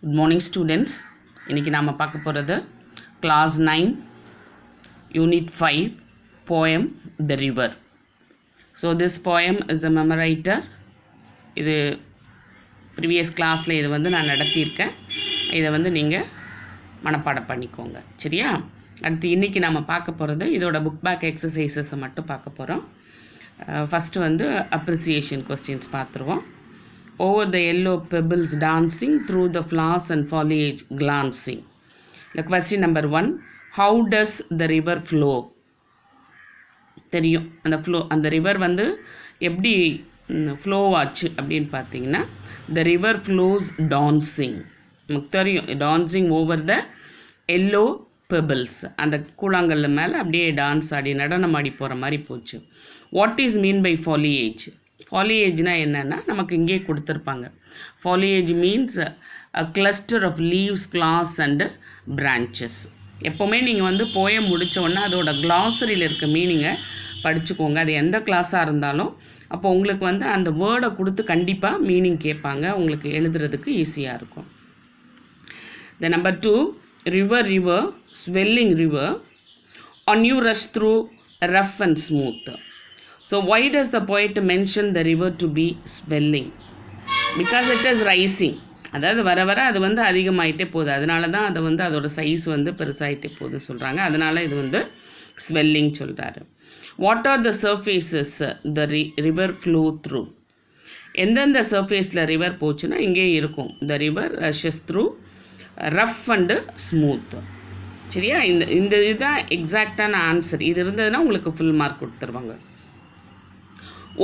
Good morning students. இன்னைக்கு நாம பார்க்க போறது class 9 unit 5 poem The River. So this poem is a memorator. இது previous classல இது வந்து நான் நடத்தி இருக்கேன். இத வந்து நீங்க மனப்பாடம் பண்ணிக்கோங்க. சரியா? அடுத்து இன்னைக்கு நாம பார்க்க போறது இதோட book back exercises மட்டும் பார்க்க போறோம். First வந்து appreciation questions பார்த்துருவோம். Over the yellow pebbles dancing, through the flowers and foliage glancing. The question number 1, how does the river flow? தெரியும் அந்த flow அந்த river வந்து எப்படி flow ஆச்சு அப்படின்னு பார்த்தீங்கன்னா the river flows dancing. நமக்கு தெரியும் dancing over the yellow pebbles. அந்த கூழாங்கல்ல மேலே அப்படியே டான்ஸ் ஆடி நடனம் ஆடி போகிற மாதிரி போச்சு. What is mean by foliage? Foliage-னா என்னன்னா நமக்கு இங்கே கொடுத்திருப்பாங்க. Foliage means a cluster of leaves, flowers and branches. எப்பவுமே நீங்க வந்து போயம் முடிச்ச உடனே அதோட glossary-ல இருக்க மீனிங்கை படிச்சுக்கோங்க. அது எந்த கிளாஸா இருந்தாலும் அப்போ உங்களுக்கு வந்து அந்த வேர்டை கொடுத்து கண்டிப்பா மீனிங் கேட்பாங்க. உங்களுக்கு எழுதுறதுக்கு ஈஸியா இருக்கும். The number 2, river, swelling river, on you rush through rough and smooth. So why does the poet mention the river to be swelling? Because it is rising. அதாவது வர வர அது வந்து அதிகமாயிட்டே போகுது. அதனால தான் அது வந்து அதோட சைஸ் வந்து பெருசாயிட்டே போகுதுன்னு சொல்றாங்க. அதனால இது வந்து swelling சொல்றாரு. What are the surfaces the river flow through? எந்தெந்த சர்ஃபேஸில் ரிவர் போச்சுன்னா இங்கே இருக்கும். The river rushes through rough and smooth. சரியா? இந்த இதுதான் எக்ஸாக்டான ஆன்சர். இது இருந்ததுன்னா உங்களுக்கு ஃபுல் மார்க் கொடுத்துருவாங்க.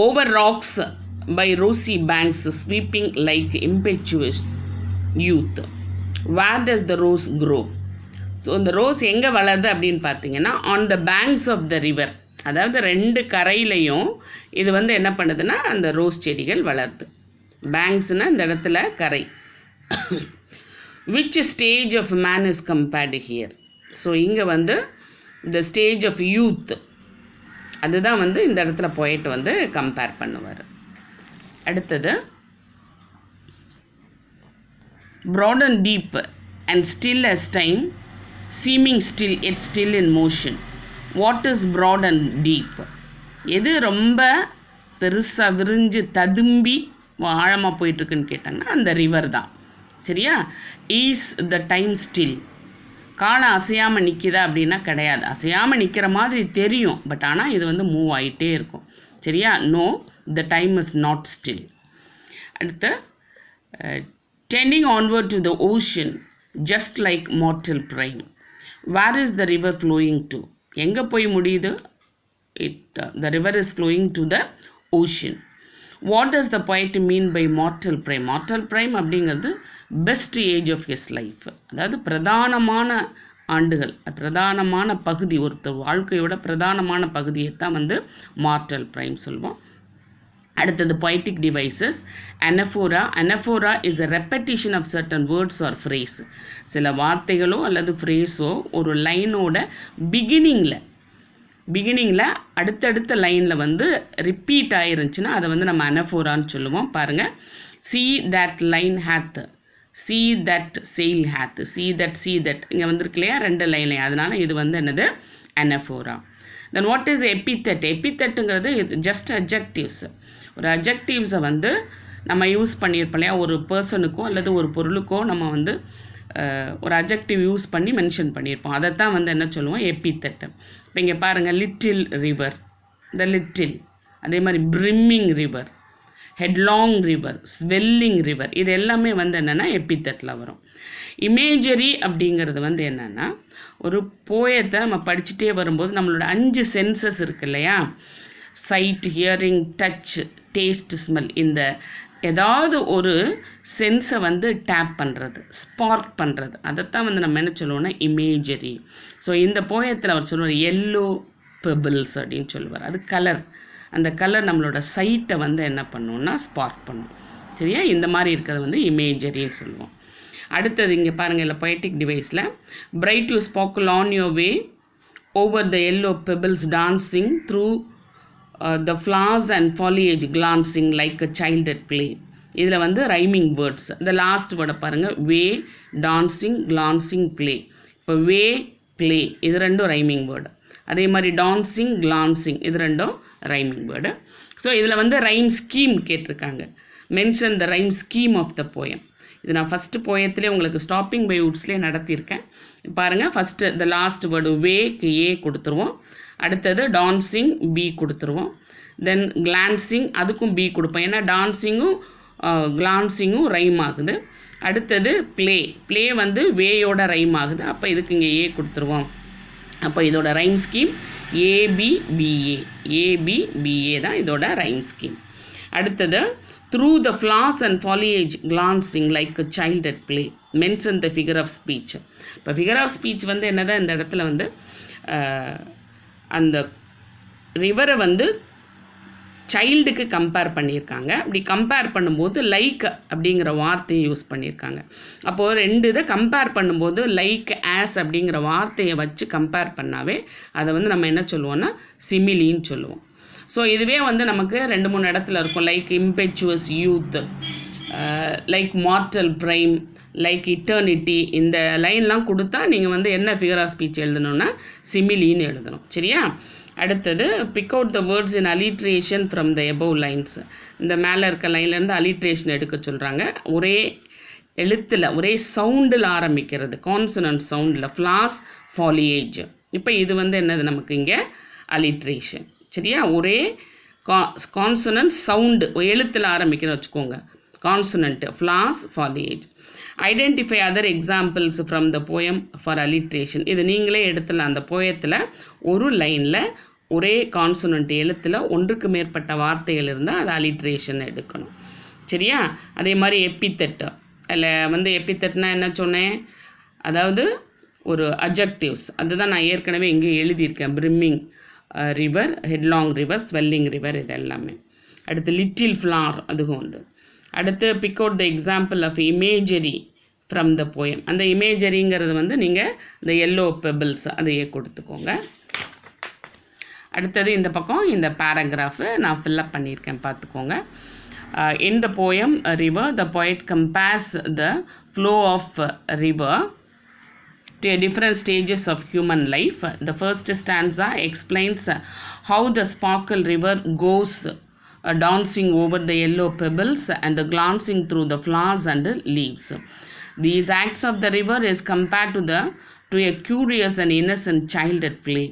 Over rocks by rosy banks sweeping like impetuous youth. Where does the rose grow? So இந்த ரோஸ் எங்கே வளருது அப்படின்னு பார்த்தீங்கன்னா on the banks of the river. அதாவது ரெண்டு கரையிலையும் இது வந்து என்ன பண்ணுதுன்னா அந்த ரோஸ் செடிகள் வளருது. பேங்க்ஸ்னால் இந்த இடத்துல கரை. Which stage of man is compared here? So இங்கே வந்து the stage of youth அதுதான் வந்து இந்த இடத்துல போயிட்டு வந்து கம்பேர் பண்ணுவார். அடுத்தது broad and deep and still as time seeming still yet still in motion. What is broad and deep? எது ரொம்ப பெருசாக விரிஞ்சு ததும்பி ஆழமாக போயிட்டுருக்குன்னு கேட்டாங்கன்னா அந்த ரிவர் தான். சரியா? இஸ் த டைம் ஸ்டில் காலம் அசையாமல் நிற்கிதா அப்படின்னா கிடையாது. அசையாமல் நிற்கிற மாதிரி தெரியும். பட் ஆனால் இது வந்து மூவ் ஆகிட்டே இருக்கும். சரியா? No, the time is not still. அடுத்து tending onward to the ocean just like mortal prime. Where is the river flowing to? எங்கே போய் முடியுது? The river is flowing to the ocean. What does the poet mean by mortal prime? Mortal prime அப்படிங்கிறது best age of his life. அதாவது பிரதானமான ஆண்டுகள், பிரதானமான பகுதி, ஒருத்தர் வாழ்க்கையோட பிரதானமான பகுதியை தான் வந்து மார்டல் பிரைம் சொல்லுவோம். அடுத்தது poetic devices. Anaphora is a repetition of certain words or phrase. சில வார்த்தைகளோ அல்லது ஃப்ரேஸோ ஒரு லைனோட பிகினிங்கில் அடுத்தடுத்த லைனில் வந்து ரிப்பீட் ஆயிருந்துச்சுன்னா அதை வந்து நம்ம அனஃபோரான்னு சொல்லுவோம். பாருங்கள், see that line hath, see that sail hath, see that இங்கே வந்திருக்கு இல்லையா ரெண்டு லைன்லையும். அதனால் இது வந்து என்னது? Anaphora. Then what is epithet? எபித்தட்டுங்கிறது ஜஸ்ட் அட்ஜெக்டிவ்ஸ். ஒரு அட்ஜெக்டிவ்ஸை வந்து நம்ம யூஸ் பண்ணியிருப்போம் இல்லையா, ஒரு பர்சனுக்கோ அல்லது ஒரு பொருளுக்கோ நம்ம வந்து ஒரு அட்ஜெக்டிவ் யூஸ் பண்ணி மென்ஷன் பண்ணியிருப்போம். அதைத்தான் வந்து என்ன சொல்லுவோம்? எபித்தட்டு. இப்போ இங்கே பாருங்கள், லிட்டில் ரிவர், த லிட்டில். அதே மாதிரி brimming river, headlong river, swelling river. இது எல்லாமே வந்து என்னென்னா எபித்தட்டில் வரும். இமேஜரி அப்படிங்கிறது வந்து என்னென்னா ஒரு போயத்தை நம்ம படிச்சுட்டே வரும்போது நம்மளோட 5 சென்சஸ் இருக்கு இல்லையா, sight, hearing, touch, taste, smell. இந்த ஏதாவது ஒரு சென்ஸை வந்து டேப் பண்ணுறது, ஸ்பார்க் பண்ணுறது, அதைத்தான் வந்து நம்ம என்ன சொல்லுவோம்னா இமேஜரி. ஸோ இந்த போயத்தில் அவர் சொல்லுவார் எல்லோ பெபிள்ஸ் அப்படின்னு சொல்லுவார். அது கலர். அந்த கலர் நம்மளோட சைட்டை வந்து என்ன பண்ணுவோம்னா ஸ்பார்க் பண்ணும். சரியா? இந்த மாதிரி இருக்கிறது வந்து இமேஜரின்னு சொல்லுவோம். அடுத்தது இங்கே பாருங்கள், இல்லை பொயட்டிக் டிவைஸில் bright you sparkle on your way over the yellow pebbles dancing through the flowers and foliage glancing like a child at play. இதில் வந்து ரைமிங் வேர்ட்ஸ். இந்த லாஸ்ட் வேர்டை பாருங்கள், வே, டான்சிங், கிளான்சிங், ப்ளே. இப்போ வே, ப்ளே இது ரெண்டும் ரைமிங் வேர்டு. அதே மாதிரி டான்சிங், கிளான்சிங் இது ரெண்டும் ரைமிங் வேர்டு. ஸோ இதில் வந்து ரைம் ஸ்கீம் கேட்டிருக்காங்க. Mention the rhyme scheme of the poem. இது நான் ஃபஸ்ட்டு போயத்திலே உங்களுக்கு ஸ்டாப்பிங் பை வுட்ஸ்லேயே நடத்தியிருக்கேன். பாருங்கள், ஃபஸ்ட்டு இந்த லாஸ்ட் வேர்டு வேக்கு ஏ கொடுத்துருவோம். அடுத்தது டான்சிங் பி கொடுத்துருவோம். தென் கிளான்சிங் அதுக்கும் பி கொடுப்போம், ஏன்னா டான்சிங்கும் கிளான்சிங்கும் ரைம் ஆகுது. அடுத்தது ப்ளே வந்து வேயோட ரைம் ஆகுது, அப்போ இதுக்கு இங்கே ஏ கொடுத்துருவோம். அப்போ இதோட ரைம் ஸ்கீம் ஏபிபிஏ தான் இதோட ரைம் ஸ்கீம். அடுத்தது through the flowers and foliage glancing like a child at play mention the figure of speech. இப்போ ஃபிகர் ஆஃப் ஸ்பீச் வந்து என்னதான் இந்த இடத்துல வந்து அந்த ரிவரை வந்து சைல்டுக்கு கம்பேர் பண்ணியிருக்காங்க. அப்படி கம்பேர் பண்ணும்போது லைக் அப்படிங்கிற வார்த்தையை யூஸ் பண்ணியிருக்காங்க. அப்போது ரெண்டு இதை கம்பேர் பண்ணும்போது லைக் ஆஸ் அப்படிங்கிற வார்த்தையை வச்சு கம்பேர் பண்ணாவே அதை வந்து நம்ம என்ன சொல்லுவோம்னா சிமிலின்னு சொல்லுவோம். ஸோ இதுவே வந்து நமக்கு 2-3 இடத்துல இருக்கும். Like impetuous youth, like mortal prime, like eternity. இந்த லைன்லாம் கொடுத்தா நீங்கள் வந்து என்ன ஃபிகர் ஆஃப் ஸ்பீச் எழுதணும்னா சிமிலின்னு எழுதணும். சரியா? அடுத்தது big out the words in alliteration from the above lines. இந்த மேலே இருக்க லைன்லேருந்து அலிட்ரேஷன் எடுக்க சொல்கிறாங்க. ஒரே எழுத்தில் ஒரே சவுண்டில் ஆரம்பிக்கிறது, கான்சனன்ட் சவுண்டில். ஃப்ளார்ஸ், ஃபாலியேஜ். இப்போ இது வந்து என்னது நமக்கு இங்கே அலிட்ரேஷன். சரியா? ஒரே கான்சனன்ட் சவுண்டு எழுத்தில் ஆரம்பிக்கிறத வச்சுக்கோங்க. Consonant flowers, foliage. Identify other examples from the poem for alliteration. இது நீங்களே எடுத்துலாம். அந்த போயத்தில் ஒரு லைனில் ஒரே கான்சனன்ட் எழுத்தில் ஒன்றுக்கு மேற்பட்ட வார்த்தைகள் இருந்தால் அது அலிட்ரேஷன் எடுக்கணும். சரியா? அதே மாதிரி எப்பித்தெட்டு. அதில் வந்து எப்பித்தெட்னா என்ன சொன்னேன், அதாவது ஒரு அட்ஜெக்டிவ்ஸ். அதுதான் நான் ஏற்கனவே இங்கே எழுதியிருக்கேன். Brimming river, headlong river, swelling river, இது எல்லாமே. அடுத்து லிட்டில் ஃப்ளார், அதுவும் வந்து. அடுத்து pick out the example of imagery from the poem. அந்த இமேஜரிங்கிறது வந்து நீங்கள் இந்த எல்லோ பெபிள்ஸ் அதையே கொடுத்துக்கோங்க. அடுத்தது இந்த பக்கம் இந்த பேராகிராஃபு நான் ஃபில்லப் பண்ணியிருக்கேன், பார்த்துக்கோங்க. In the poem river the poet compares the flow of river to different stages of human life. The first stanza explains how the sparkle river goes dancing over the yellow pebbles and glancing through the flowers and leaves. These acts of the river is compared to a curious and innocent child at play.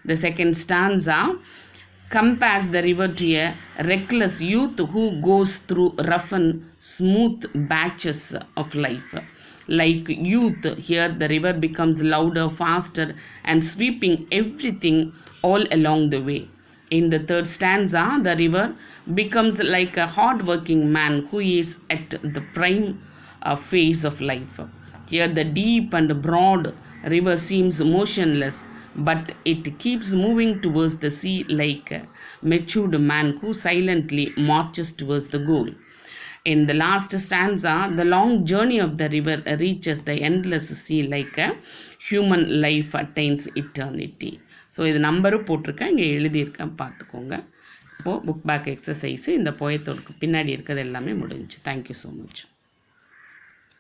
The second stanza compares the river to a reckless youth who goes through rough and smooth patches of life. Like youth, here the river becomes louder, faster, and sweeping everything all along the way. In the third stanza, the river becomes like a hard-working man who is at the prime phase of life. Here the deep and broad river seems motionless, but it keeps moving towards the sea like a matured man who silently marches towards the goal. In the last stanza, the long journey of the river reaches the endless sea like a human life attains eternity. So இது நம்பரும் போட்டிருக்கேன், இங்கே எழுதியிருக்கேன், பார்த்துக்கோங்க. இப்போது book back exercise இந்த போயத்தோடு பின்னாடி இருக்கிறது எல்லாமே முடிஞ்சுச்சு. Thank you so much.